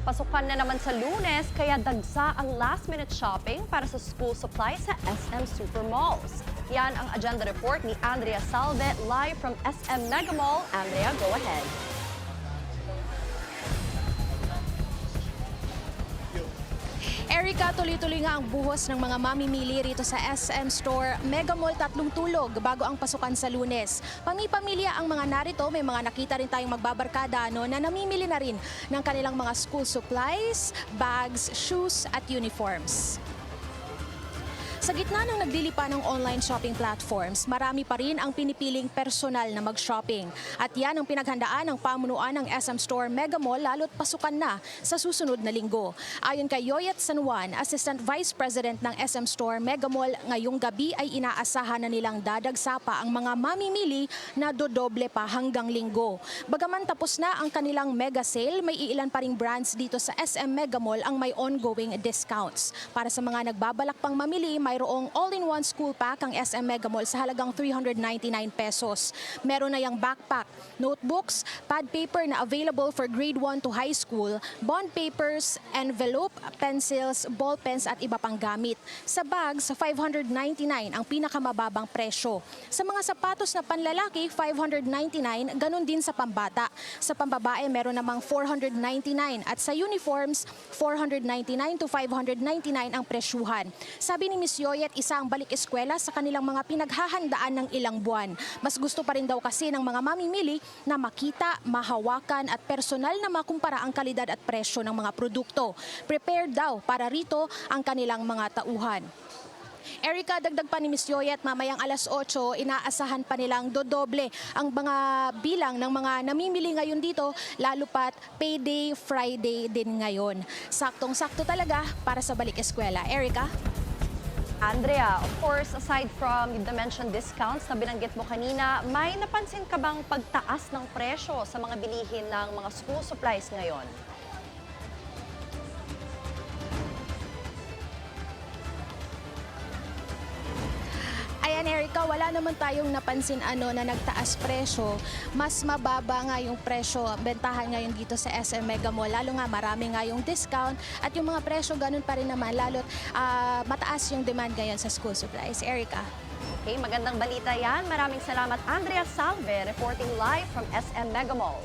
Pasukan na naman sa Lunes kaya dagsa ang last-minute shopping para sa school supplies sa SM Supermalls. Yan ang agenda report ni Andrea Salve live from SM Mega Mall. Andrea, go ahead. Erica, tuloy-tuloy nga ang buhos ng mga mamimili rito sa SM Store Mega Mall Tatlong Tulog bago ang pasukan sa Lunes. Pami-pamilya ang mga narito, may mga nakita rin tayong magbabarkada na namimili na rin ng kanilang mga school supplies, bags, shoes at uniforms. Sa gitna ng naglilipa ng online shopping platforms, marami pa rin ang pinipiling personal na mag-shopping. At yan ang pinaghandaan ng pamunuan ng SM Store Mega Mall lalo't pasukan na sa susunod na linggo. Ayon kay Yoyet San Juan, Assistant Vice President ng SM Store Mega Mall, ngayong gabi ay inaasahan na nilang dadagsa pa ang mga mamimili na dodoble pa hanggang linggo. Bagaman tapos na ang kanilang mega sale, may iilan pa ring brands dito sa SM Mega Mall ang may ongoing discounts. Para sa mga nagbabalak pang mamili, mayroong all-in-one school pack ang SM Mega Mall sa halagang 399 pesos. Meron na yung backpack, notebooks, pad paper na available for grade 1 to high school, bond papers, envelope, pencils, ball pens at iba pang gamit. Sa bags, 599 ang pinakamababang presyo. Sa mga sapatos na panlalaki, 599, ganun din sa pambata. Sa pambabae, meron namang 499 at sa uniforms, 499 to 599 ang presyuhan. Sabi ni Ms. Yoyet, isa ang balik eskwela sa kanilang mga pinaghahandaan ng ilang buwan. Mas gusto pa rin daw kasi ng mga mamimili na makita, mahawakan at personal na makumpara ang kalidad at presyo ng mga produkto. Prepared daw para rito ang kanilang mga tauhan. Erica, dagdag pa ni Ms. Yoyet, mamayang alas 8, inaasahan pa nilang dodoble ang mga bilang ng mga namimili ngayon dito, lalo pat payday Friday din ngayon. Saktong-sakto talaga para sa balik eskwela. Erica? Andrea, of course, aside from the mentioned discounts na binanggit mo kanina, may napansin ka bang pagtaas ng presyo sa mga bilihin ng mga school supplies ngayon? Ayan, Erica, wala naman tayong napansin na nagtaas presyo. Mas mababa nga yung presyo, bentahan ngayon dito sa SM Mega Mall. Lalo nga marami nga yung discount at yung mga presyo ganun pa rin naman. Lalo't mataas yung demand ngayon sa school supplies. Erica. Okay, magandang balita yan. Maraming salamat, Andrea Salve, reporting live from SM Mega Mall.